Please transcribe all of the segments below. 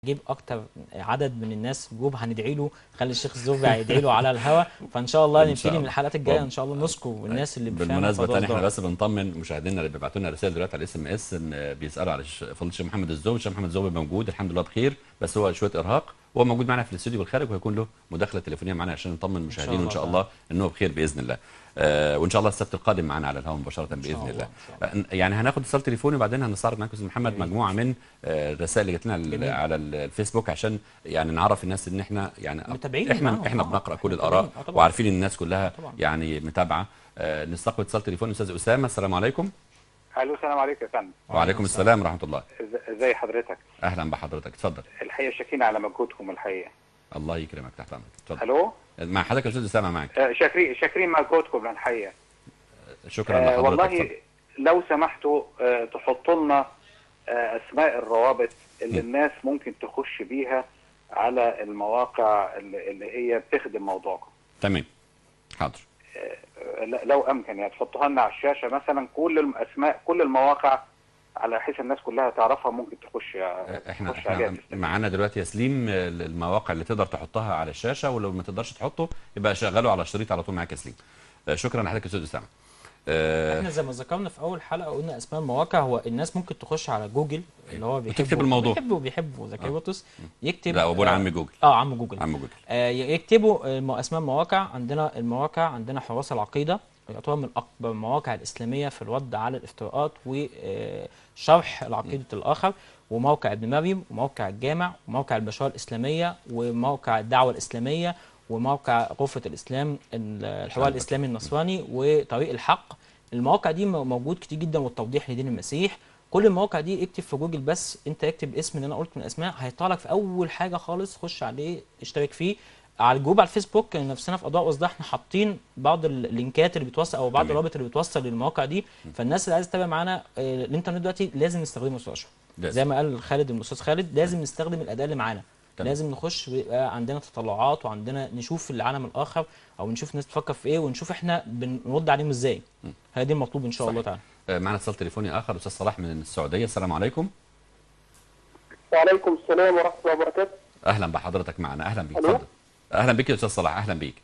نجيب اكتر عدد من الناس جروب هندعي له، خلي الشيخ الزوبع يدعي له على الهوا، فان شاء الله ان شاء نبتدي من الله. الحلقات الجايه ان شاء الله نذكر الناس اللي فعلا بالمناسبه فضل تاني احنا دار. بس بنطمن مشاهدينا اللي بيبعتوا لنا رسائل دلوقتي على SMS ان بيسالوا على فضيله الشيخ محمد الزوبي. الشيخ محمد الزوبي موجود الحمد لله بخير، بس هو شويه ارهاق، وهو موجود معنا في الاستوديو بالخارج، وهيكون له مداخله تليفونيه معنا عشان نطمن المشاهدين، وان شاء الله ان هو بخير باذن الله. وان شاء الله السبت القادم معنا على الهواء مباشره باذن الله. يعني هناخد اتصال تليفوني وبعدين هنستعرض معاكم استاذ محمد مجموعه من الرسائل اللي جت لنا على الفيسبوك، عشان يعني نعرف الناس ان احنا يعني متابعين احنا بنقرا كل الاراء وعارفين ان الناس كلها يعني متابعه. نستقبل اتصال تليفوني استاذ اسامه. السلام عليكم. الو السلام عليكم يا فندم. وعليكم السلام ورحمه الله. ازي حضرتك؟ اهلا بحضرتك، اتفضل. الحقيقه شاكرين على مجهودكم الحقيقه. الله يكرمك، تحت امرك، اتفضل. الو مع حضرتك يا استاذ اسامه، معاك. شاكرين مجهودكم الحقيقه. شكرا لحضرتك. والله لو سمحتوا تحطوا لنا اسماء الروابط اللي الناس ممكن تخش بيها على المواقع اللي هي بتخدم موضوعكم. تمام، حاضر. لو امكن يعني تحطوها لنا على الشاشه مثلا كل اسماء كل المواقع، على حيث الناس كلها تعرفها ممكن تخش احنا معانا دلوقتي يا سليم المواقع اللي تقدر تحطها على الشاشه، ولو ما تقدرش تحطه يبقى شغله على الشريط على طول معاك يا سليم. شكرا لحضرتك يا استاذ اسامه. احنا زي ما ذكرنا في اول حلقه قلنا اسماء المواقع، هو الناس ممكن تخش على جوجل اللي هو بيحب الموضوع، بيحبوا زكي بطرس، يكتب لا ابونا عم جوجل عم جوجل يكتبوا اسماء مواقع. عندنا المواقع، عندنا حراس العقيده يعتبر من اكبر المواقع الاسلاميه في الرد على الافتراءات وشرح العقيده الاخر، وموقع ابن مريم، وموقع الجامع، وموقع البشاره الاسلاميه، وموقع الدعوه الاسلاميه، وموقع غرفه الاسلام الحوار الاسلامي النصراني، وطريق الحق. المواقع دي موجود كتير جدا، والتوضيح لدين المسيح. كل المواقع دي اكتب في جوجل، بس انت اكتب اسم اللي انا قلت من الاسماء هيطلع لك في اول حاجه خالص، خش عليه اشترك فيه. على الجروب على الفيسبوك نفسنا في اضواء وصداح احنا حاطين بعض اللينكات اللي بتوصل او بعض الروابط اللي بتوصل للمواقع دي، فالناس اللي عايزه تتابع معانا الانترنت دلوقتي لازم نستخدمه استاذ اشرف، زي ما قال خالد الاستاذ خالد، لازم نستخدم الاداه اللي معانا. لازم نخش بيبقى عندنا تطلعات، وعندنا نشوف العالم الاخر، او نشوف الناس بتفكر في ايه، ونشوف احنا بنرد عليهم ازاي. هي دي المطلوب ان شاء الله تعالى. معنا اتصال تليفوني اخر، استاذ صلاح من السعوديه. السلام عليكم. وعليكم السلام ورحمه الله وبركاته. اهلا بحضرتك معنا، اهلا بيك، اتفضل. اهلا بك يا استاذ صلاح، اهلا بيك.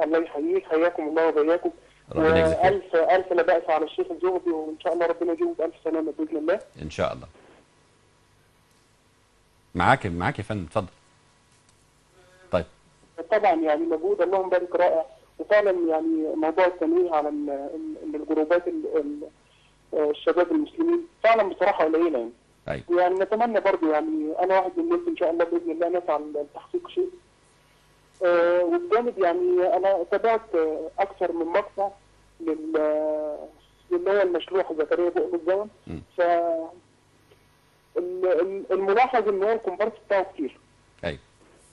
الله يحييك، حياكم الله وبياكم. والف لا باس على الشيخ الزغبي، وان شاء الله ربنا يجيبه بالف سلامه باذن الله. ان شاء الله. معاك يا فندم، اتفضل. طيب. طبعا يعني مجهود اللهم بارك رائع، وفعلا يعني موضوع التنويه على الجروبات الشباب المسلمين فعلا بصراحه قليله يعني. ايوه. يعني نتمنى برضه، يعني انا واحد من الناس ان شاء الله باذن الله نسعى لتحقيق شيء. وبجانب يعني انا تابعت اكثر من مقطع اللي هو المشروع زكريا بؤر الزمن. ف الملاحظ ان هو الكومبارس بتاعه كتير. ايوه.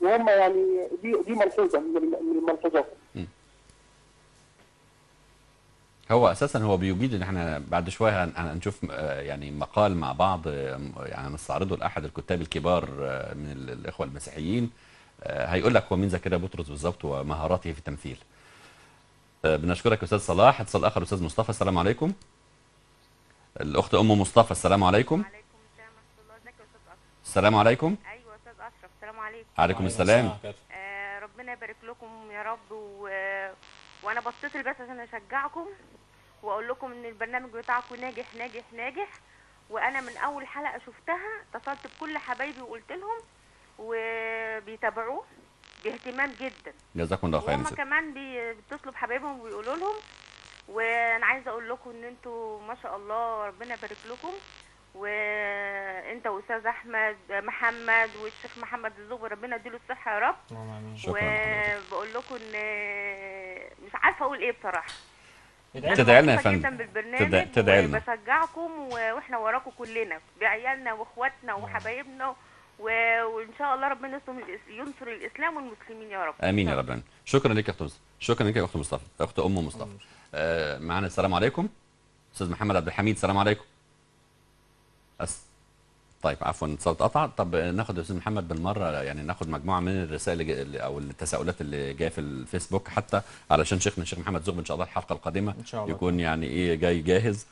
وهم يعني دي ملحوظه من الملحوظات. هو اساسا هو بيجيد ان احنا بعد شويه هنشوف يعني مقال مع بعض يعني نستعرضه لاحد الكتاب الكبار من الاخوه المسيحيين، هيقول لك هو مين زكريا بطرس بالظبط ومهاراته في التمثيل. بنشكرك يا استاذ صلاح. اتصال اخر استاذ مصطفى. السلام عليكم. الاخت ام مصطفى. السلام عليكم. وعليكم السلام ورحمه الله. ازيك يا استاذ اشرف؟ السلام عليكم. ايوه استاذ اشرف، السلام عليكم. وعليكم السلام. ربنا يبارك لكم يا رب. وانا بتصل بس عشان اشجعكم واقول لكم ان البرنامج بتاعكم ناجح ناجح ناجح، وانا من اول حلقه شفتها اتصلت بكل حبايبي وقلت لهم، وبيتابعوه باهتمام جدا. جزاكم الله خير. وهم كمان بيتصلوا بحبايبهم وبيقولوا لهم. وانا عايزه اقول لكم ان انتوا ما شاء الله ربنا يبارك لكم، وانت واستاذ احمد محمد والشيخ محمد الزغبي ربنا يديله الصحه يا رب. وبقول لكم ان مش عارفه اقول ايه بصراحه. تدعي لنا يا فندم. تدعي لنا. بشجعكم واحنا وراكم كلنا بعيالنا واخواتنا وحبايبنا، وان شاء الله ربنا ينصر الاسلام والمسلمين يا رب. امين يا رب. شكرا لك يا اخت مصطفى. شكرا لك يا اخت مصطفى، اخت ام مصطفى. معنا السلام عليكم استاذ محمد عبد الحميد. السلام عليكم. طيب عفوا اتصال اتقطع. طب ناخد يا استاذ محمد بالمره، يعني ناخد مجموعه من الرسائل او التساؤلات اللي جايه في الفيسبوك، حتى علشان شيخنا الشيخ محمد زغبي ان شاء الله الحلقه القادمه إن شاء الله يكون يعني ايه جاي جاهز.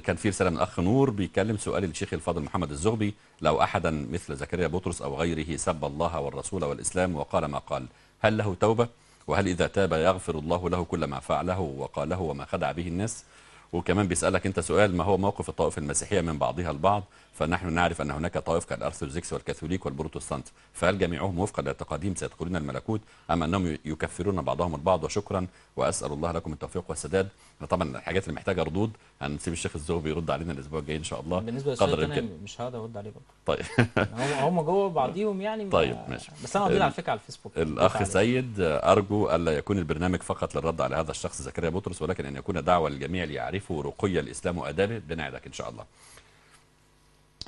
كان في رساله من اخ نور بيتكلم سؤالي للشيخ الفاضل محمد الزغبي: لو احدا مثل زكريا بطرس او غيره سب الله والرسول والاسلام وقال ما قال، هل له توبه؟ وهل اذا تاب يغفر الله له كل ما فعله وقاله وما خدع به الناس؟ وكمان بيسألك انت سؤال: ما هو موقف الطوائف المسيحية من بعضها البعض؟ فنحن نعرف ان هناك طوائف كالارثوذكس والكاثوليك والبروتستانت، فهل جميعهم وفقا لاعتقادهم سيدخلون الملكوت ام انهم يكفرون بعضهم البعض؟ وشكرا واسال الله لكم التوفيق والسداد. طبعا الحاجات اللي محتاجه ردود هنسيب الشيخ الزغبي يرد علينا الاسبوع الجاي ان شاء الله. بالنسبه للسؤال انا مش هقدر ارد عليه برضه. طيب هم جوه بعضيهم يعني. طيب ماشي. بس انا قاعدين على فكره على الفيسبوك. الاخ سيد: ارجو الا يكون البرنامج فقط للرد على هذا الشخص زكريا بطرس، ولكن ان يكون دعوه للجميع ليعرفوا رقي الاسلام وادابه. بنعدك ان شاء الله.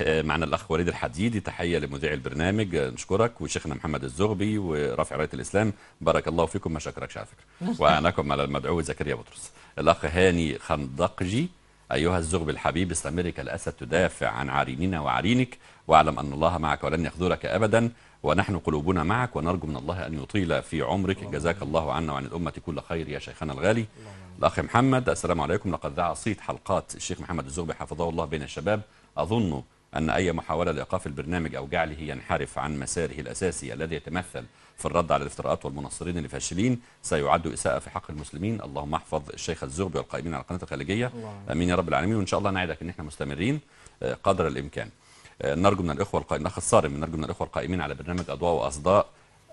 معنا الاخ وليد الحديدي: تحيه لمذيع البرنامج، نشكرك. وشيخنا محمد الزغبي ورافع رايه الاسلام: بارك الله فيكم. ما شكركش على فكره. واعناكم على المدعو زكريا بطرس. الاخ هاني خندقجي: ايها الزغبي الحبيب، استمر كالاسد تدافع عن عريننا وعرينك، واعلم ان الله معك ولن يخذلك ابدا، ونحن قلوبنا معك، ونرجو من الله ان يطيل في عمرك. جزاك الله عنا وعن الامه كل خير يا شيخنا الغالي. الاخ محمد: السلام عليكم، لقد ذاع صيت حلقات الشيخ محمد الزغبي حفظه الله بين الشباب، اظن أن أي محاولة لإيقاف البرنامج أو جعله ينحرف عن مساره الأساسي الذي يتمثل في الرد على الافتراءات والمنصرين الفاشلين سيعد إساءة في حق المسلمين. اللهم احفظ الشيخ الزغبي والقائمين على القناة الخليجية، آمين يا رب العالمين. وإن شاء الله نعدك إن احنا مستمرين قدر الإمكان. نرجو من الإخوة القائمين، الأخ الصارم، نرجو من الإخوة القائمين على برنامج أضواء وأصداء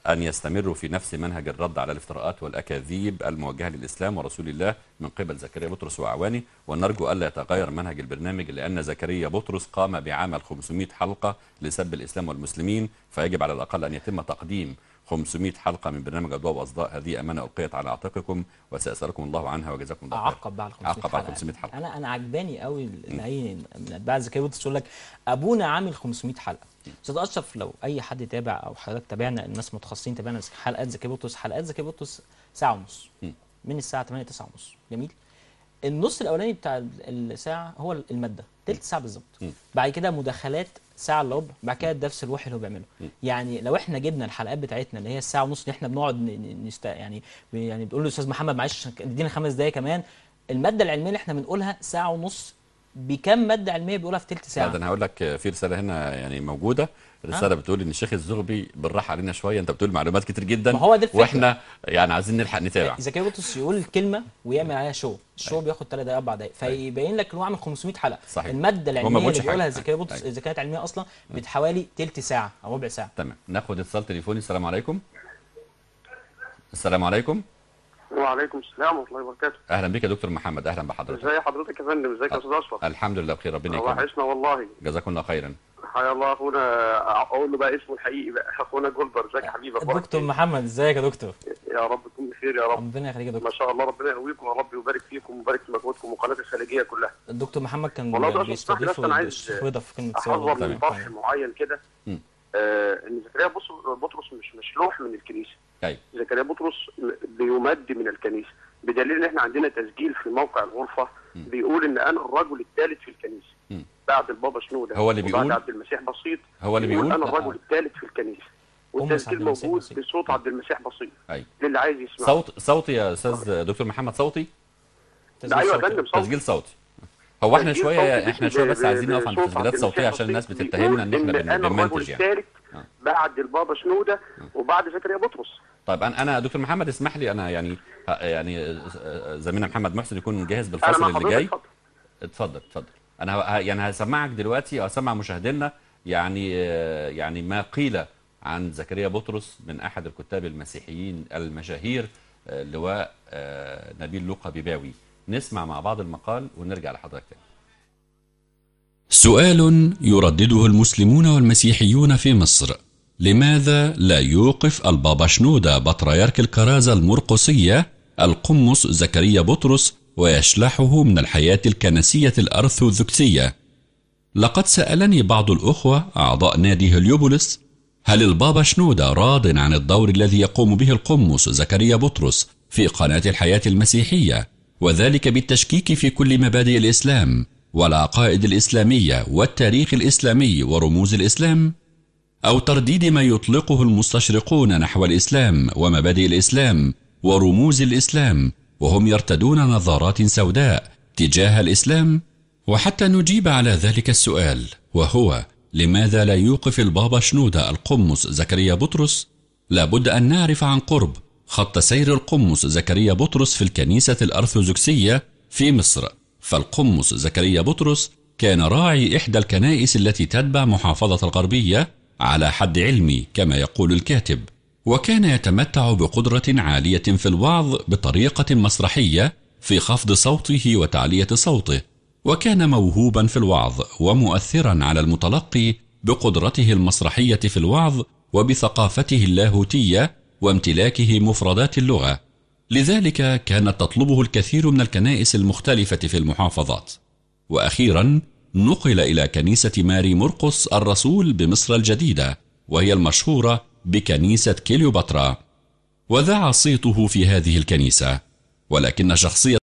أن يستمروا في نفس منهج الرد على الافتراءات والأكاذيب الموجهة للإسلام ورسول الله من قبل زكريا بطرس وأعوانه، ونرجو ألا يتغير منهج البرنامج، لأن زكريا بطرس قام بعمل 500 حلقة لسب الإسلام والمسلمين، فيجب على الأقل أن يتم تقديم 500 حلقة من برنامج أضواء وأصداء. هذه أمانة ألقيت على عاتقكم وسيسألكم الله عنها وجزاكم الله خير. أعقب بعد 500 حلقة. أنا عجباني قوي إن أي من أتباع زكريا بطرس يقول لك أبونا عامل 500 حلقة. استاذ اشرف، لو اي حد تابع او حضرتك تابعنا، الناس متخصصين تابعنا حلقات زكريا بطرس، حلقات زكريا بطرس ساعه ونص من الساعه 8 ل 9 ونص. جميل. النص الاولاني بتاع الساعه هو الماده تلت ساعه بالظبط، بعد كده مداخلات ساعه الا ربع، بعد كده الدرس الروحي اللي هو بيعمله. يعني لو احنا جبنا الحلقات بتاعتنا اللي هي الساعه ونص اللي احنا بنقعد يعني بتقول له استاذ محمد معلش ادينا 5 دقايق كمان، الماده العلميه اللي احنا بنقولها ساعه ونص، بكم ماده علميه بيقولها في ثلث ساعه. انا هقول لك في رساله هنا يعني موجوده، رساله بتقول ان الشيخ الزغبي بالراحه علينا شويه، انت بتقول معلومات كتير جدا، ما هو ده الفكرة. واحنا يعني عايزين نلحق نتابع. زكريا بطرس يقول الكلمه ويعمل عليها شو، الشو بياخد 3 دقائق 4 دقائق، فيبين لك ان هو عامل 500 حلقه. صحيح. الماده العلميه اللي بيقولها زكريا بطرس اذا كانت علميه اصلا بتحوالي ثلث ساعه او ربع ساعه. تمام. ناخد اتصال تليفوني. السلام عليكم. السلام عليكم. وعليكم السلام ورحمه الله وبركاته. اهلا بك يا دكتور محمد. اهلا بحضرتك. ازي حضرتك يا فندم؟ ازيك يا استاذ اشرف؟ الحمد لله بخير، ربنا يكرمك. وحشنا والله. جزاكم الله خيرا. حيا الله اخونا، اقول له بقى اسمه الحقيقي بقى، اخونا جولبر. ازيك يا حبيبي؟ دكتور محمد ازيك يا دكتور؟ يا رب تكون بخير يا رب. ربنا يخليك يا دكتور. ما شاء الله، ربنا يقويكم يا رب ويبارك فيكم ويبارك في مجهودكم وقناه الخليجيه كلها. الدكتور محمد كان بيستضيف الشيخ رضا في كلمه احذر من طرح معين كده، ان زكريا بطرس مش مشلوح من الكنيسه. ايوه. زكريا بطرس بيمد من الكنيسه، بدليل ان احنا عندنا تسجيل في موقع الغرفه بيقول ان انا الرجل الثالث في الكنيسه بعد البابا شنودة، هو اللي بيقول، بعد عبد المسيح بسيط، هو اللي بيقول انا الرجل الثالث في الكنيسه، والتسجيل موجود بصوت عبد المسيح بسيط. ايوه. للي عايز يسمع. صوتي يا استاذ دكتور محمد، صوتي؟ ايوه يا فندم، صوتي. تسجيل صوتي. هو احنا شويه بس عايزين نقف عند تسجيلات صوتيه عشان الناس بتتهمنا ان احنا بنمنتج يعني. بعد البابا شنودة وبعد زكريا بطرس. طيب انا دكتور محمد اسمح لي، انا يعني زميلنا محمد محسن يكون جاهز بالفصل اللي جاي. اتفضل. انا يعني هسمعك دلوقتي او هسمع مشاهدينا يعني ما قيل عن زكريا بطرس من احد الكتاب المسيحيين المشاهير اللواء نبيل لوقا بيباوي. نسمع مع بعض المقال ونرجع لحضرتك تاني. سؤال يردده المسلمون والمسيحيون في مصر: لماذا لا يوقف البابا شنودة بطريرك الكرازة المرقسية القمص زكريا بطرس ويشلحه من الحياة الكنسية الأرثوذكسية؟ لقد سألني بعض الأخوة أعضاء نادي هليوبوليس: هل البابا شنودة راض عن الدور الذي يقوم به القمص زكريا بطرس في قناة الحياة المسيحية، وذلك بالتشكيك في كل مبادئ الإسلام والعقائد الإسلامية والتاريخ الإسلامي ورموز الإسلام، أو ترديد ما يطلقه المستشرقون نحو الإسلام ومبادئ الإسلام ورموز الإسلام، وهم يرتدون نظارات سوداء تجاه الإسلام؟ وحتى نجيب على ذلك السؤال، وهو لماذا لا يوقف البابا شنودة القمص زكريا بطرس، لابد أن نعرف عن قرب خط سير القمص زكريا بطرس في الكنيسة الأرثوذكسية في مصر. فالقمص زكريا بطرس كان راعي إحدى الكنائس التي تتبع محافظة الغربية على حد علمي كما يقول الكاتب، وكان يتمتع بقدرة عالية في الوعظ بطريقة مسرحية في خفض صوته وتعلية صوته، وكان موهوبا في الوعظ ومؤثرا على المتلقي بقدرته المسرحية في الوعظ وبثقافته اللاهوتية وامتلاكه مفردات اللغة. لذلك كانت تطلبه الكثير من الكنائس المختلفة في المحافظات. وأخيرا نقل إلى كنيسة ماري مرقس الرسول بمصر الجديدة، وهي المشهورة بكنيسة كليوباترا، وذاع صيته في هذه الكنيسة. ولكن شخصية